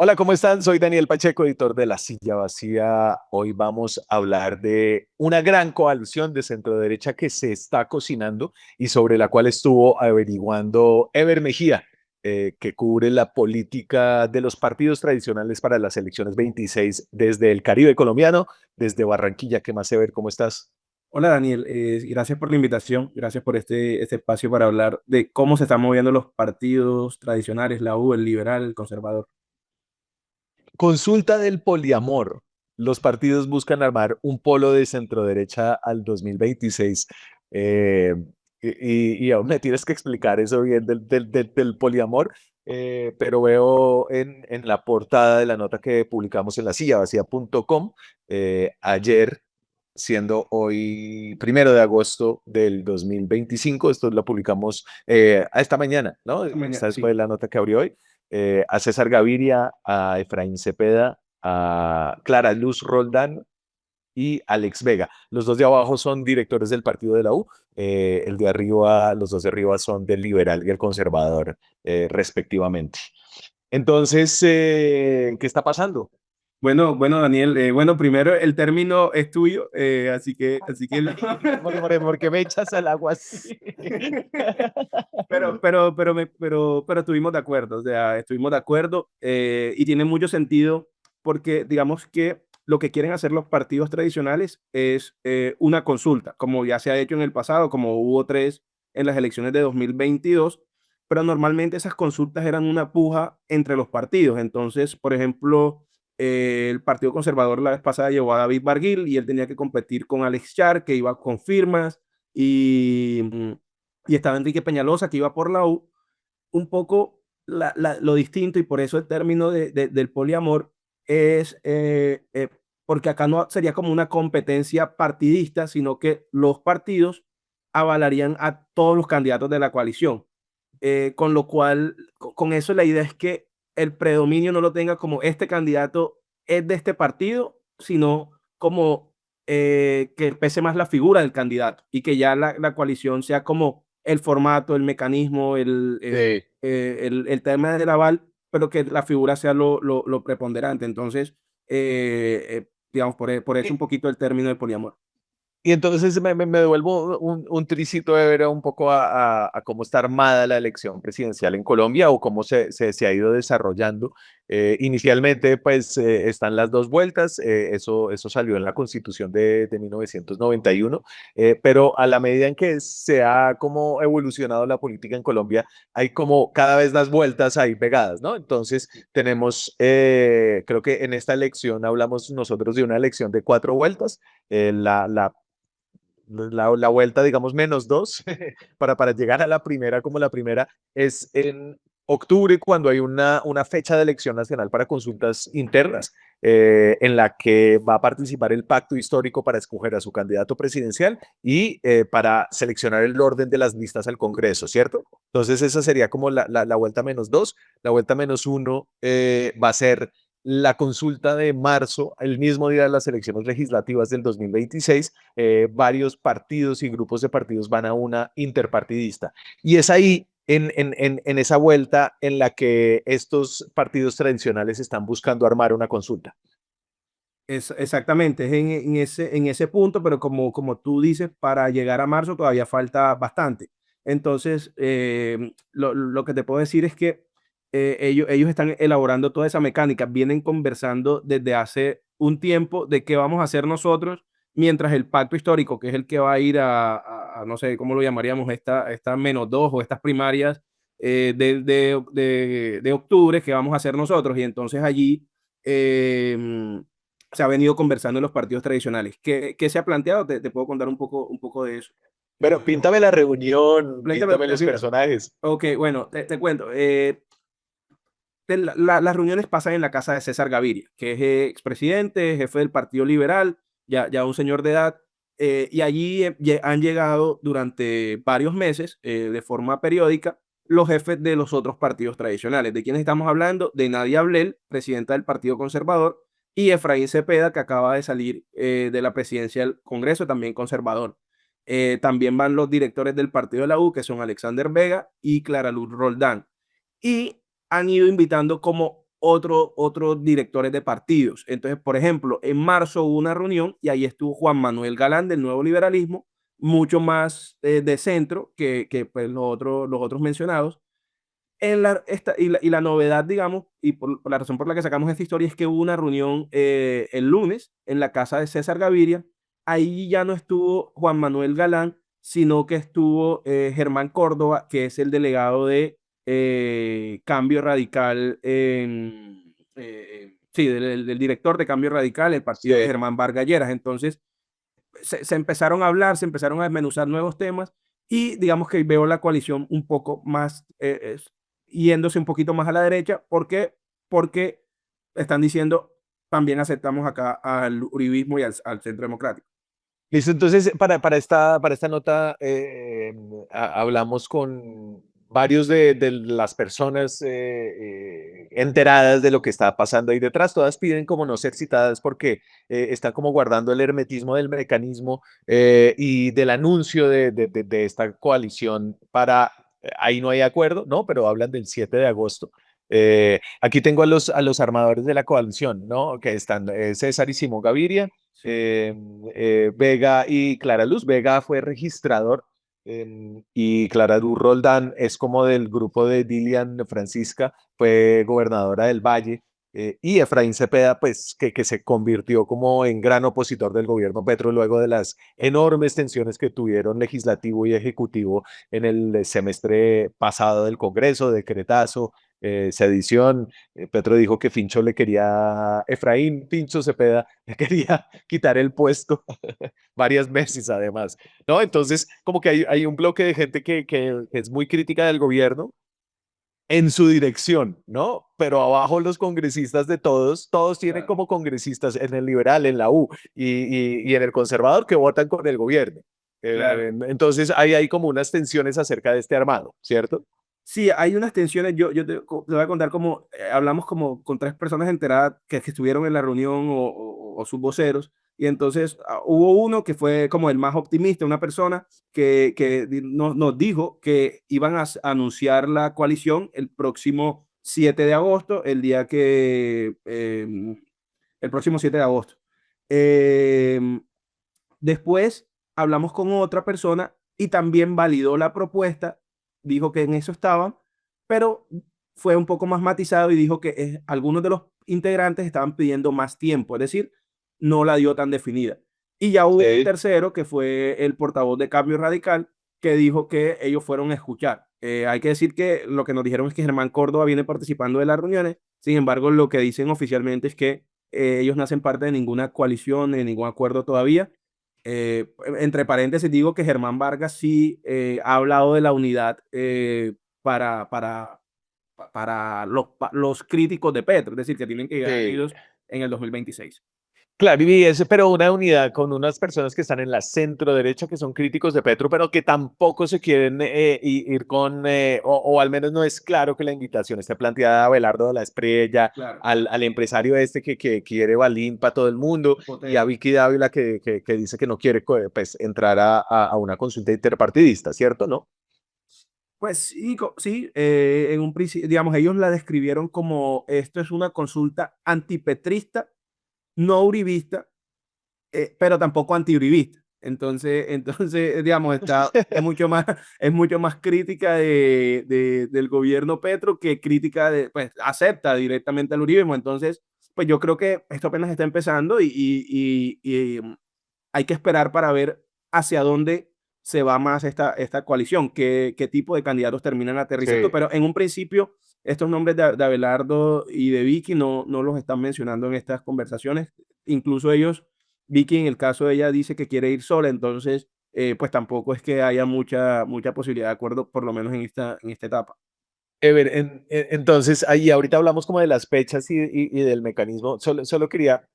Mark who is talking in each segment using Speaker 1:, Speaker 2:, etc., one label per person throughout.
Speaker 1: Hola, ¿cómo están? Soy Daniel Pacheco, editor de La Silla Vacía. Hoy vamos a hablar de una gran coalición de centroderecha que se está cocinando y sobre la cual estuvo averiguando Ever Mejía, que cubre la política de los partidos tradicionales para las elecciones 26 desde el Caribe colombiano, desde Barranquilla. ¿Qué más, Ever? ¿Cómo estás?
Speaker 2: Hola Daniel, gracias por la invitación, gracias por este espacio para hablar de cómo se están moviendo los partidos tradicionales, la U, el liberal, el conservador.
Speaker 1: Consulta del poliamor. Los partidos buscan armar un polo de centroderecha al 2026. Eh, y aún me tienes que explicar eso bien del poliamor, pero veo en la portada de la nota que publicamos en la sillavacía.com ayer, siendo hoy 1 de agosto del 2025, esto lo publicamos a esta mañana, ¿no?
Speaker 2: Mañana,
Speaker 1: Esta fue
Speaker 2: sí.
Speaker 1: la nota que abrió hoy a César Gaviria, a Efraín Cepeda, a Clara Luz Roldán y Alex Vega. Los dos de abajo son directores del partido de la U, el de arriba, los dos de arriba son del liberal y el conservador, respectivamente. Entonces, ¿qué está pasando?
Speaker 2: Bueno Daniel, bueno, primero el término es tuyo, así que
Speaker 1: ¿Por qué me echas al agua así?
Speaker 2: pero estuvimos de acuerdo, o sea, estuvimos de acuerdo y tiene mucho sentido porque digamos que lo que quieren hacer los partidos tradicionales es una consulta, como ya se ha hecho en el pasado, como hubo tres en las elecciones de 2022, pero normalmente esas consultas eran una puja entre los partidos. Entonces, por ejemplo, el Partido Conservador la vez pasada llevó a David Barguil y él tenía que competir con Alex Char, que iba con firmas, y estaba Enrique Peñalosa, que iba por la U, un poco lo distinto, y por eso el término del poliamor es, porque acá no sería como una competencia partidista, sino que los partidos avalarían a todos los candidatos de la coalición. Con lo cual, con eso la idea es que el predominio no lo tenga como este candidato es de este partido, sino como que pese más la figura del candidato y que ya la coalición sea como el formato, el mecanismo,
Speaker 1: Sí.
Speaker 2: el tema del aval, pero que la figura sea lo preponderante. Entonces, digamos, por eso un poquito el término de poliamor.
Speaker 1: Y entonces me devuelvo un tricito de ver un poco a cómo está armada la elección presidencial en Colombia o cómo se ha ido desarrollando. Inicialmente, pues están las dos vueltas, eso salió en la Constitución de 1991, pero a la medida en que se ha como evolucionado la política en Colombia, hay como cada vez las vueltas ahí pegadas, ¿no? Entonces tenemos, creo que en esta elección hablamos nosotros de una elección de 4 vueltas. La vuelta, digamos, -2 para llegar a la primera, como la primera es en octubre, cuando hay una fecha de elección nacional para consultas internas, en la que va a participar el pacto histórico para escoger a su candidato presidencial y para seleccionar el orden de las listas al Congreso, ¿cierto? Entonces esa sería como la vuelta -2. La vuelta -1 va a ser la consulta de marzo, el mismo día de las elecciones legislativas del 2026. Varios partidos y grupos de partidos van a una interpartidista. Y es ahí, en esa vuelta, en la que estos partidos tradicionales están buscando armar una consulta.
Speaker 2: Exactamente, es en ese punto, pero como tú dices, para llegar a marzo todavía falta bastante. Entonces, lo que te puedo decir es que ellos están elaborando toda esa mecánica, vienen conversando desde hace un tiempo de qué vamos a hacer nosotros, mientras el pacto histórico, que es el que va a ir no sé cómo lo llamaríamos, esta -2 o estas primarias de octubre, que vamos a hacer nosotros. Y entonces allí se ha venido conversando en los partidos tradicionales. ¿Qué se ha planteado? Te puedo contar un poco de eso.
Speaker 1: Pero píntame la reunión, píntame los
Speaker 2: Ok,
Speaker 1: personajes.
Speaker 2: ok, bueno, te cuento. Las reuniones pasan en la casa de César Gaviria, que es expresidente, jefe del Partido Liberal, ya un señor de edad, y allí han llegado durante varios meses, de forma periódica, los jefes de los otros partidos tradicionales. ¿De quiénes estamos hablando? De Nadia Ablel, presidenta del Partido Conservador, y Efraín Cepeda, que acaba de salir de la presidencia del Congreso, también conservador. También van los directores del partido de la U, que son Alexander Vega y Clara Luz Roldán. Y han ido invitando como otros directores de partidos. Entonces, por ejemplo, en marzo hubo una reunión y ahí estuvo Juan Manuel Galán del Nuevo Liberalismo, mucho más de centro que pues, los otros mencionados. Y la novedad, digamos, y por la razón por la que sacamos esta historia es que hubo una reunión el lunes en la casa de César Gaviria. Ahí ya no estuvo Juan Manuel Galán, sino que estuvo Germán Córdoba, que es el delegado de Cambio Radical, sí, del director de Cambio Radical, el partido de
Speaker 1: Sí.
Speaker 2: Germán Vargas Lleras. Entonces, se empezaron a hablar, se empezaron a desmenuzar nuevos temas y digamos que veo la coalición un poco más yéndose un poquito más a la derecha. ¿Por qué? Porque están diciendo también aceptamos acá al uribismo y al centro democrático.
Speaker 1: Listo, entonces para esta nota hablamos con varios de las personas enteradas de lo que está pasando ahí detrás. Todas piden como no ser citadas porque están como guardando el hermetismo del mecanismo y del anuncio de esta coalición para, ahí no hay acuerdo, ¿no? Pero hablan del 7 de agosto. Aquí tengo a los armadores de la coalición, ¿no? Que están César y Simón Gaviria,
Speaker 2: Sí,
Speaker 1: eh, Vega y Clara Luz. Vega fue registrador y Clara Luz Roldán es como del grupo de Dilian Francisca, fue gobernadora del Valle. Y Efraín Cepeda, pues que se convirtió como en gran opositor del gobierno Petro luego de las enormes tensiones que tuvieron legislativo y ejecutivo en el semestre pasado del Congreso, decretazo, sedición. Petro dijo que Fincho le quería, Efraín Pincho Cepeda le quería quitar el puesto varias veces además, ¿no? Entonces, como que hay un bloque de gente que es muy crítica del gobierno en su dirección, ¿no? Pero abajo los congresistas de todos, todos tienen
Speaker 2: claro.
Speaker 1: como congresistas en el liberal, en la U y en el conservador que votan con el gobierno.
Speaker 2: Claro.
Speaker 1: Entonces, hay como unas tensiones acerca de este armado, ¿cierto?
Speaker 2: Sí, hay unas tensiones. Yo te voy a contar como hablamos como con tres personas enteradas que estuvieron en la reunión o sus voceros. Y entonces hubo uno que fue como el más optimista, una persona nos dijo que iban a anunciar la coalición el próximo 7 de agosto, el día que, el próximo 7 de agosto. Em, Después hablamos con otra persona y también validó la propuesta, dijo que en eso estaban, pero fue un poco más matizado y dijo que algunos de los integrantes estaban pidiendo más tiempo, es decir, no la dio tan definida. Y ya hubo un
Speaker 1: Sí.
Speaker 2: tercero, que fue el portavoz de Cambio Radical, que dijo que ellos fueron a escuchar. Hay que decir que lo que nos dijeron es que Germán Córdoba viene participando de las reuniones, sin embargo, lo que dicen oficialmente es que ellos no hacen parte de ninguna coalición, de ningún acuerdo todavía. Entre paréntesis, digo que Germán Vargas sí ha hablado de la unidad para, para, para los críticos de Petro, es decir, que tienen que llegar
Speaker 1: Sí.
Speaker 2: ellos en el 2026.
Speaker 1: Claro, y ese, pero una unidad con unas personas que están en la centro derecha, que son críticos de Petro, pero que tampoco se quieren ir con, o al menos no es claro que la invitación esté planteada a Abelardo de la Espriella,
Speaker 2: Claro,
Speaker 1: al empresario este que quiere Balín para todo el mundo, y a
Speaker 2: potente.
Speaker 1: Vicky Dávila que dice que no quiere pues, entrar a una consulta interpartidista, ¿cierto? ¿No?
Speaker 2: Pues sí, sí, en un principio, digamos, ellos la describieron como esto es una consulta antipetrista, no uribista, pero tampoco antiuribista. Entonces, digamos, es mucho más crítica del gobierno Petro que crítica pues, acepta directamente al uribismo. Entonces, pues yo creo que esto apenas está empezando y hay que esperar para ver hacia dónde se va más esta coalición, qué tipo de candidatos terminan aterrizando.
Speaker 1: Sí.
Speaker 2: Pero en un principio, estos nombres de Abelardo y de Vicky no los están mencionando en estas conversaciones. Incluso ellos, Vicky en el caso de ella dice que quiere ir sola, entonces pues tampoco es que haya mucha posibilidad de acuerdo, por lo menos en esta etapa.
Speaker 1: Ever, entonces, ahí ahorita hablamos como de las fechas y del mecanismo. Solo quería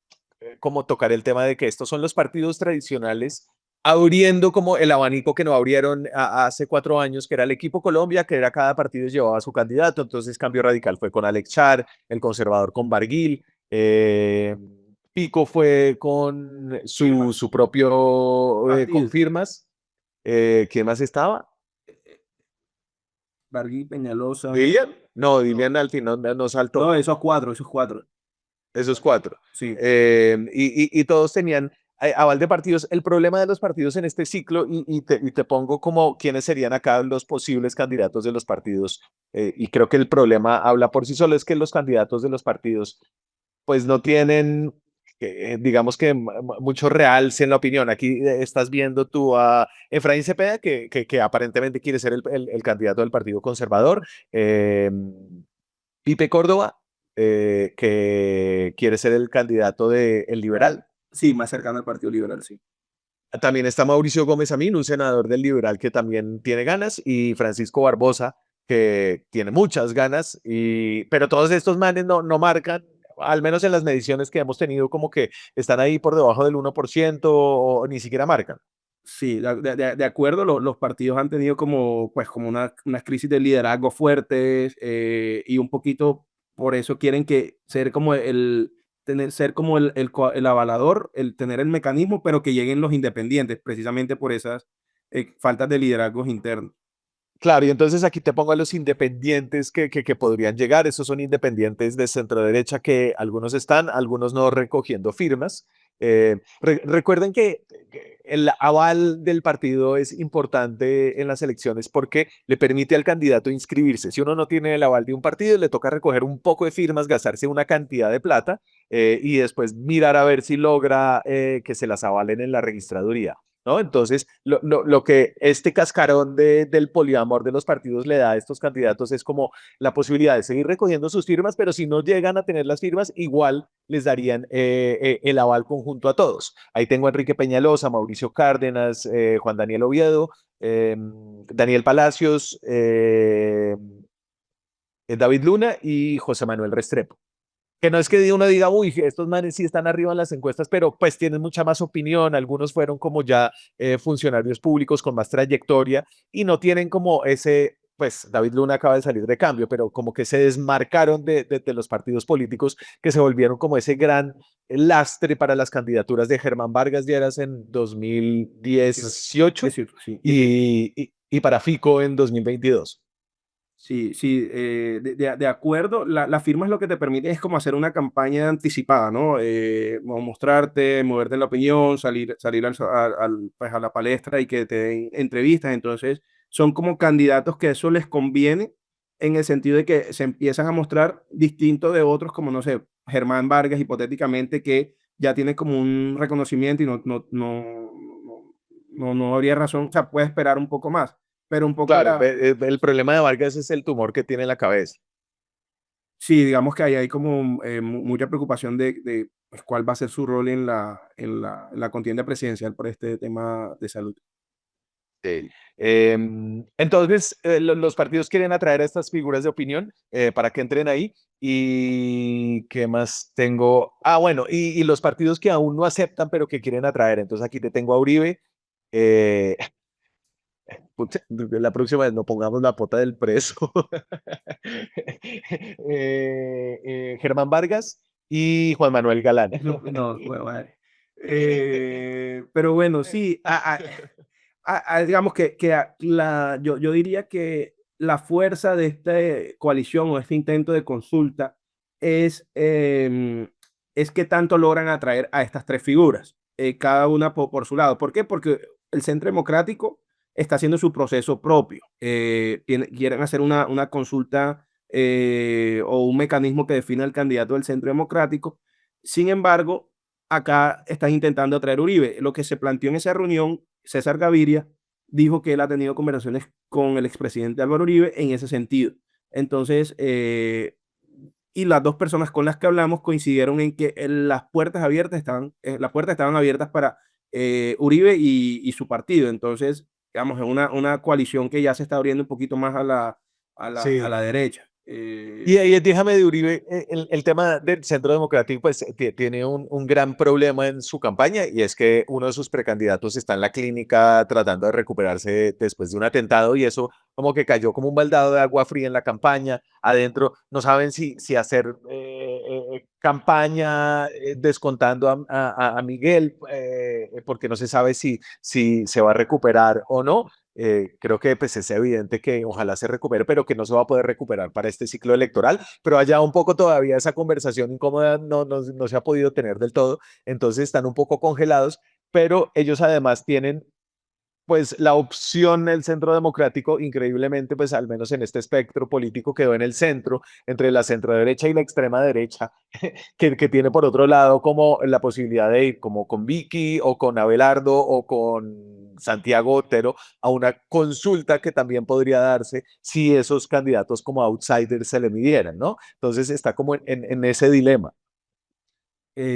Speaker 1: como tocar el tema de que estos son los partidos tradicionales abriendo como el abanico que no abrieron hace 4 años, que era el equipo Colombia, que era cada partido llevaba a su candidato. Entonces, Cambio Radical fue con Alex Char, el conservador con Barguil, Pico fue con su
Speaker 2: Firmas,
Speaker 1: propio
Speaker 2: partido.
Speaker 1: confirmas. ¿Quién más estaba?
Speaker 2: Bargui, Peñalosa.
Speaker 1: ¿Dilian? No,
Speaker 2: No,
Speaker 1: Dilian al final no
Speaker 2: no,
Speaker 1: saltó.
Speaker 2: esos cuatro.
Speaker 1: Esos cuatro.
Speaker 2: Sí,
Speaker 1: Y todos tenían aval de partidos. El problema de los partidos en este ciclo, y te pongo como quiénes serían acá los posibles candidatos de los partidos, y creo que el problema habla por sí solo, es que los candidatos de los partidos pues no tienen, digamos que mucho realce en la opinión. Aquí estás viendo tú a Efraín Cepeda, que aparentemente quiere ser el candidato del Partido Conservador. Pipe Córdoba, que quiere ser el candidato del Liberal.
Speaker 2: sí, más cercano al Partido Liberal, sí.
Speaker 1: También está Mauricio Gómez Amín, un senador del Liberal que también tiene ganas, y Francisco Barbosa, que tiene muchas ganas, pero todos estos manes no marcan, al menos en las mediciones que hemos tenido, como que están ahí por debajo del 1% o ni siquiera marcan.
Speaker 2: Sí, de acuerdo, los partidos han tenido como, pues, como unas crisis de liderazgo fuertes, y un poquito por eso quieren que ser como ser como el avalador, el tener el mecanismo, pero que lleguen los independientes, precisamente por esas faltas de liderazgos internos.
Speaker 1: Claro, y entonces aquí te pongo a los independientes que podrían llegar. Esos son independientes de centro derecha, que algunos están, algunos no, recogiendo firmas. Recuerden que el aval del partido es importante en las elecciones porque le permite al candidato inscribirse. Si uno no tiene el aval de un partido, le toca recoger un poco de firmas, gastarse una cantidad de plata, y después mirar a ver si logra que se las avalen en la registraduría, ¿no? Entonces, lo que este cascarón del poliamor de los partidos le da a estos candidatos es como la posibilidad de seguir recogiendo sus firmas, pero si no llegan a tener las firmas, igual les darían el aval conjunto a todos. Ahí tengo a Enrique Peñalosa, Mauricio Cárdenas, Juan Daniel Oviedo, Daniel Palacios, David Luna y José Manuel Restrepo. Que no es que uno diga, uy, estos manes sí están arriba en las encuestas, pero pues tienen mucha más opinión. Algunos fueron como ya funcionarios públicos con más trayectoria y no tienen como ese, pues David Luna acaba de salir de Cambio, pero como que se desmarcaron de los partidos políticos, que se volvieron como ese gran lastre para las candidaturas de Germán Vargas Lleras en 2018
Speaker 2: 18, sí.
Speaker 1: y para Fico en 2022.
Speaker 2: Sí, sí, de acuerdo. La firma es lo que te permite, es como hacer una campaña anticipada, ¿no? Mostrarte, moverte en la opinión, salir pues, a la palestra y que te den entrevistas. Entonces, son como candidatos que eso les conviene en el sentido de que se empiezan a mostrar distintos de otros, como, no sé, Germán Vargas, hipotéticamente, que ya tiene como un reconocimiento y no habría razón, o sea, puede esperar un poco más, pero un poco
Speaker 1: Claro, el problema de Vargas es el tumor que tiene en la cabeza.
Speaker 2: sí, digamos que ahí hay como mucha preocupación de pues, cuál va a ser su rol en la contienda presidencial por este tema de salud.
Speaker 1: Sí. Entonces, los partidos quieren atraer a estas figuras de opinión para que entren ahí. ¿Y qué más tengo? Ah, bueno, y los partidos que aún no aceptan, pero que quieren atraer. Entonces, aquí te tengo a Uribe. eh, pucha, la próxima vez no pongamos la pota del preso. Germán Vargas y Juan Manuel Galán.
Speaker 2: No, no, bueno, vale. Pero bueno, sí, digamos que yo diría que la fuerza de esta coalición o este intento de consulta es que tanto logran atraer a estas tres figuras, cada una por su lado. ¿Por qué? Porque el Centro Democrático está haciendo su proceso propio. Quieren hacer una consulta, o un mecanismo que defina el candidato del Centro Democrático. Sin embargo, acá están intentando atraer Uribe. Lo que se planteó en esa reunión, César Gaviria dijo que él ha tenido conversaciones con el expresidente Álvaro Uribe en ese sentido. Entonces, y las dos personas con las que hablamos coincidieron en que las puertas estaban abiertas para Uribe y su partido. Entonces, digamos, en una coalición que ya se está abriendo un poquito más a
Speaker 1: Sí.
Speaker 2: la derecha.
Speaker 1: Y ahí déjame de Uribe, el tema del Centro Democrático pues tiene un gran problema en su campaña, y es que uno de sus precandidatos está en la clínica tratando de recuperarse después de un atentado, y eso como que cayó como un baldado de agua fría en la campaña. Adentro no saben si hacer campaña descontando a Miguel, porque no se sabe si se va a recuperar o no. Creo que pues, es evidente que ojalá se recupere, pero que no se va a poder recuperar para este ciclo electoral, pero allá un poco todavía esa conversación incómoda no se ha podido tener del todo, entonces están un poco congelados, pero ellos además tienen pues la opción del centro democrático, increíblemente, pues al menos en este espectro político quedó en el centro, entre la centroderecha y la extrema derecha, que tiene por otro lado como la posibilidad de ir como con Vicky o con Abelardo o con Santiago Otero a una consulta que también podría darse si esos candidatos como outsiders se le midieran, ¿no? Entonces está como en ese dilema.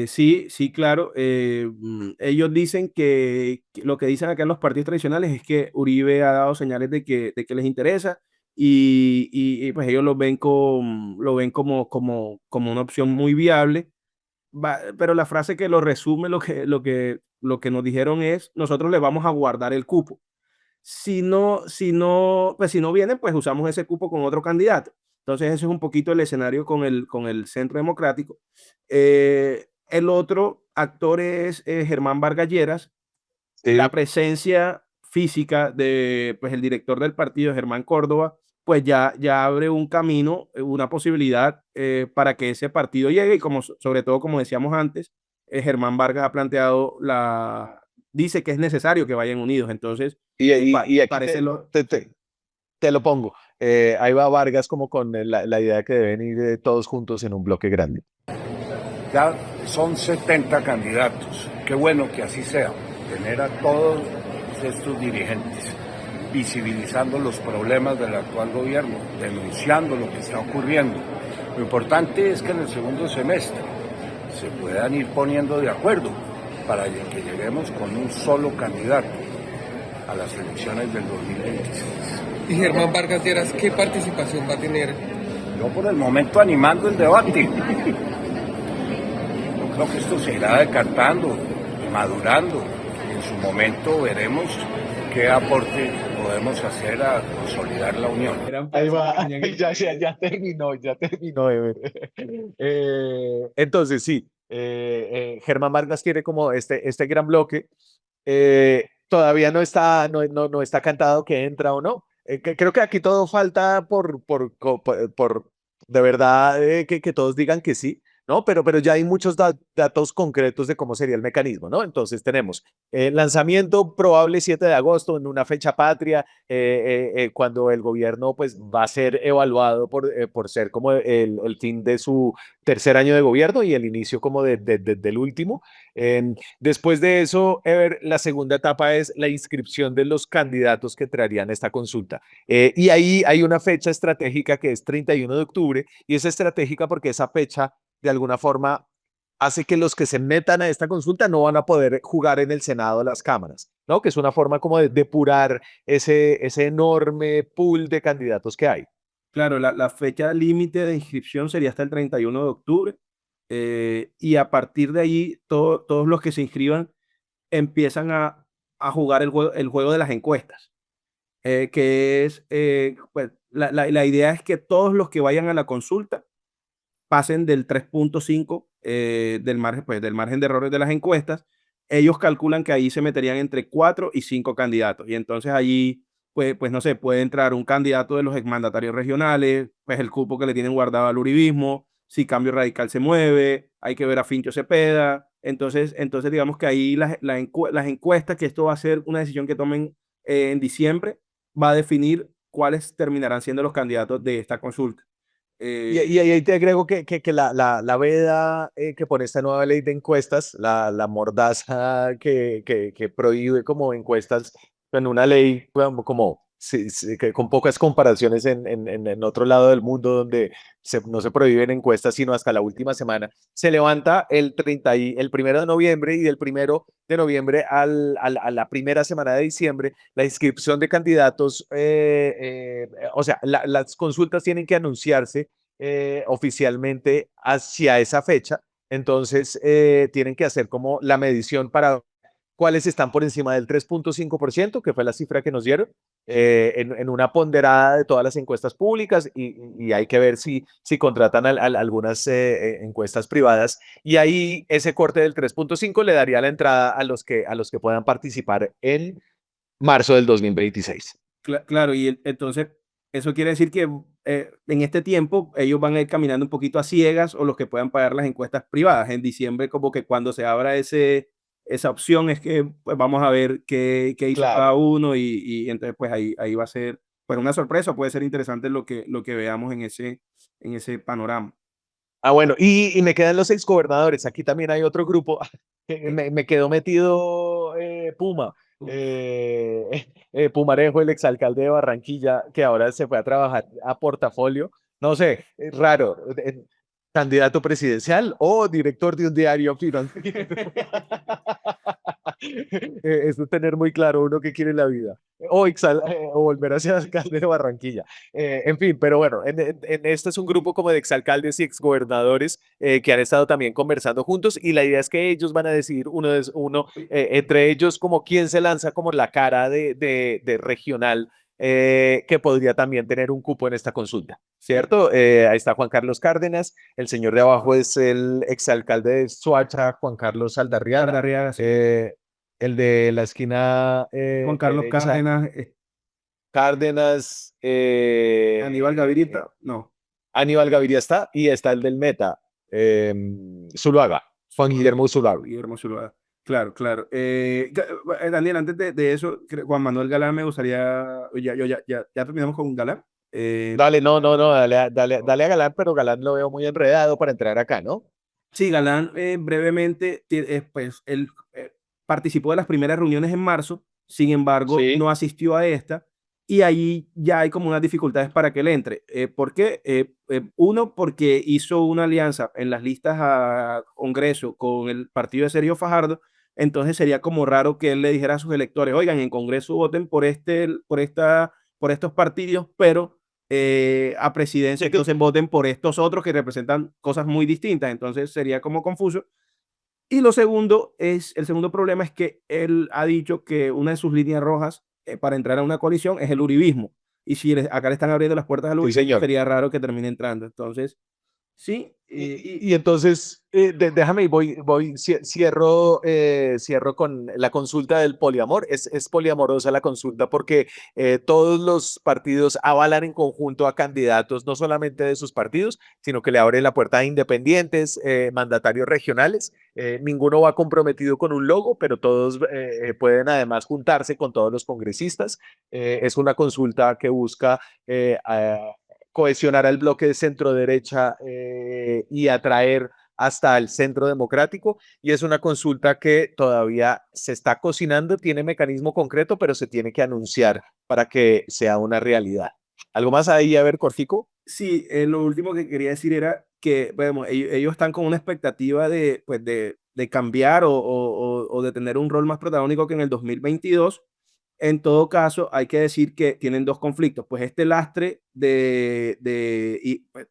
Speaker 2: Sí, sí, claro. Ellos dicen que lo que dicen acá en los partidos tradicionales es que Uribe ha dado señales de que les interesa y, pues ellos lo ven como una opción muy viable. Pero la frase que lo resume, lo que nos dijeron es, nosotros le vamos a guardar el cupo. Pues si no vienen, pues usamos ese cupo con otro candidato. Entonces, ese es un poquito el escenario con el Centro Democrático. El otro actor es Germán Vargas Lleras. La
Speaker 1: Sí.
Speaker 2: presencia física de pues, el director del partido, Germán Córdoba, pues ya abre un camino, una posibilidad para que ese partido llegue y como sobre todo, como decíamos antes, Germán Vargas ha planteado dice que es necesario que vayan unidos. Entonces,
Speaker 1: Y aquí
Speaker 2: parece lo...
Speaker 1: te lo pongo. Ahí va Vargas como con la idea de que deben ir todos juntos en un bloque grande.
Speaker 3: Ya son 70 candidatos. Qué bueno que así sea. Tener a todos estos dirigentes visibilizando los problemas del actual gobierno, denunciando lo que está ocurriendo. Lo importante es que en el segundo semestre se puedan ir poniendo de acuerdo para que lleguemos con un solo candidato a las elecciones del 2026.
Speaker 4: Y Germán Vargas Lleras, ¿qué participación va a tener?
Speaker 3: Yo por el momento animando el debate. Creo que esto se irá decantando y madurando. En su momento veremos qué aporte podemos hacer a consolidar la unión.
Speaker 1: Ahí va, ya terminó, ya terminó. Entonces, sí, Germán Vargas quiere como este gran bloque. Todavía no está cantado que entra o no. Creo que aquí todo falta por de verdad que todos digan que sí, ¿no? Pero ya hay muchos datos concretos de cómo sería el mecanismo, ¿no? Entonces tenemos lanzamiento probable 7 de agosto en una fecha patria, cuando el gobierno pues va a ser evaluado por ser como el fin de su tercer año de gobierno y el inicio como del último. Después de eso, Ever, la segunda etapa es la inscripción de los candidatos que traerían esta consulta. Y ahí hay una fecha estratégica que es 31 de octubre y es estratégica porque esa fecha de alguna forma hace que los que se metan a esta consulta no van a poder jugar en el Senado las cámaras, ¿no? Que es una forma como de depurar ese enorme pool de candidatos que hay.
Speaker 2: Claro, la fecha límite de inscripción sería hasta el 31 de octubre y a partir de ahí todos los que se inscriban empiezan a jugar el juego de las encuestas, que es, pues, la idea es que todos los que vayan a la consulta pasen del 3.5 del margen de errores de las encuestas. Ellos calculan que ahí se meterían entre 4 y 5 candidatos y entonces allí pues no sé, puede entrar un candidato de los exmandatarios regionales, pues el cupo que le tienen guardado al uribismo, si Cambio Radical se mueve, hay que ver a Fincho Cepeda. Entonces digamos que ahí las encuestas, que esto va a ser una decisión que tomen en diciembre, va a definir cuáles terminarán siendo los candidatos de esta consulta.
Speaker 1: Y ahí te agrego que la veda que pone esta nueva ley de encuestas, la mordaza que prohíbe como encuestas en una ley como sí, sí, que con pocas comparaciones en otro lado del mundo donde no se prohíben encuestas sino hasta la última semana, se levanta el 1 de noviembre y del 1 de noviembre a la primera semana de diciembre la inscripción de candidatos, o sea, las consultas tienen que anunciarse oficialmente hacia esa fecha, entonces tienen que hacer como la medición para cuáles están por encima del 3.5%, que fue la cifra que nos dieron, en una ponderada de todas las encuestas públicas y hay que ver si contratan algunas encuestas privadas y ahí ese corte del 3.5 le daría la entrada a los que puedan participar en marzo del 2026.
Speaker 2: Claro, y entonces eso quiere decir que en este tiempo ellos van a ir caminando un poquito a ciegas o los que puedan pagar las encuestas privadas. En diciembre, como que cuando se abra esa opción es que pues, vamos a ver qué hizo cada
Speaker 1: Claro.
Speaker 2: uno y entonces pues ahí va a ser pues, una sorpresa, puede ser interesante lo que veamos en ese panorama.
Speaker 1: Ah, bueno, y me quedan los exgobernadores. Aquí también hay otro grupo. Me quedó metido Puma. eh, Pumarejo, el exalcalde de Barranquilla, que ahora se fue a trabajar a portafolio. No sé, es raro. Candidato presidencial o director de un diario financiero. Eso tener muy claro uno que quiere en la vida. O volver a ser alcalde de Barranquilla. En fin, pero bueno, este es un grupo como de exalcaldes y exgobernadores que han estado también conversando juntos y la idea es que ellos van a decidir entre ellos como quién se lanza como la cara de regional que podría también tener un cupo en esta consulta, ¿cierto? Ahí está Juan Carlos Cárdenas, el señor de abajo es el exalcalde de Soacha, Juan Carlos Aldarriaga,
Speaker 2: Ardarriaga, sí.
Speaker 1: el de la esquina
Speaker 2: Juan Carlos
Speaker 1: derecha,
Speaker 2: Cárdenas,
Speaker 1: Cárdenas,
Speaker 2: Aníbal Gaviria, no.
Speaker 1: Aníbal Gaviria está, y está el del Meta, Zuluaga, Juan Guillermo Zuluaga.
Speaker 2: Guillermo Zuluaga. Claro, claro. Daniel, antes de eso, Juan Manuel Galán me gustaría, ya terminamos con Galán.
Speaker 1: Dale, no, dale a Galán, pero Galán lo veo muy enredado para entrar acá, ¿no?
Speaker 2: Sí, Galán, brevemente, pues él participó de las primeras reuniones en marzo, sin embargo,
Speaker 1: Sí.
Speaker 2: no asistió a esta, y ahí ya hay como unas dificultades para que él entre. ¿Por qué? Uno, porque hizo una alianza en las listas a Congreso con el partido de Sergio Fajardo, entonces sería como raro que él le dijera a sus electores, oigan, en Congreso voten por estos partidos, pero a presidencia,
Speaker 1: Sí,
Speaker 2: entonces voten por estos otros que representan cosas muy distintas, entonces sería como confuso. Y el segundo problema es que él ha dicho que una de sus líneas rojas para entrar a una coalición es el uribismo. Y si acá le están abriendo las puertas al
Speaker 1: sí,
Speaker 2: uribismo,
Speaker 1: señor.
Speaker 2: sería raro que termine entrando. Entonces, sí,
Speaker 1: Y entonces, déjame, cierro con la consulta del poliamor. Es poliamorosa la consulta porque todos los partidos avalan en conjunto a candidatos, no solamente de sus partidos, sino que le abren la puerta a independientes, mandatarios regionales. Ninguno va comprometido con un logo, pero todos pueden además juntarse con todos los congresistas. Es una consulta que busca cohesionar al bloque de centro derecha y atraer hasta el centro democrático y es una consulta que todavía se está cocinando, tiene mecanismo concreto, pero se tiene que anunciar para que sea una realidad. ¿Algo más ahí a ver, Corfico?
Speaker 2: sí, lo último que quería decir era que bueno, ellos están con una expectativa de, pues de cambiar o de tener un rol más protagónico que en el 2022. En todo caso, hay que decir que tienen dos conflictos, pues este lastre de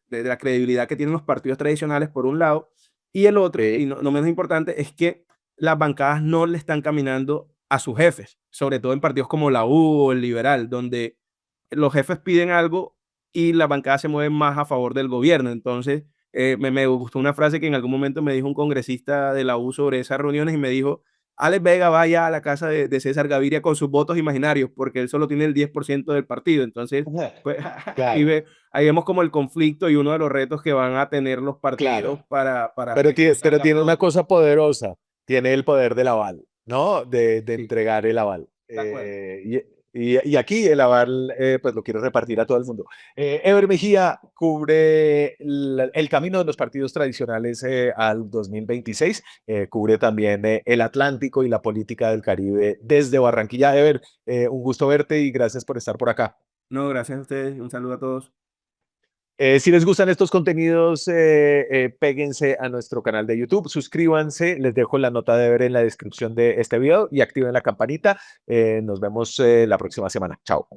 Speaker 2: la credibilidad que tienen los partidos tradicionales por un lado, y el otro, y
Speaker 1: Sí.
Speaker 2: no menos importante, es que las bancadas no le están caminando a sus jefes, sobre todo en partidos como la U o el Liberal, donde los jefes piden algo y las bancadas se mueven más a favor del gobierno. Entonces, me gustó una frase que en algún momento me dijo un congresista de la U sobre esas reuniones y me dijo, Alex Vega vaya a la casa de César Gaviria con sus votos imaginarios, porque él solo tiene el 10% del partido. Entonces, pues,
Speaker 1: Claro,
Speaker 2: ahí vemos como el conflicto y uno de los retos que van a tener los partidos
Speaker 1: claro.
Speaker 2: para
Speaker 1: Pero
Speaker 2: impulsar
Speaker 1: tiene una
Speaker 2: todo.
Speaker 1: cosa poderosa, tiene el poder del aval, ¿no? De
Speaker 2: Sí,
Speaker 1: entregar el aval.
Speaker 2: de acuerdo.
Speaker 1: Y aquí el aval, pues lo quiero repartir a todo el mundo. Ever Mejía cubre el camino de los partidos tradicionales al 2026, cubre también el Atlántico y la política del Caribe desde Barranquilla. Ever, un gusto verte y gracias por estar por acá.
Speaker 2: No, gracias a ustedes. Un saludo a todos.
Speaker 1: Si les gustan estos contenidos, péguense a nuestro canal de YouTube, suscríbanse, les dejo la nota de ver en la descripción de este video y activen la campanita. Nos vemos la próxima semana. Chao.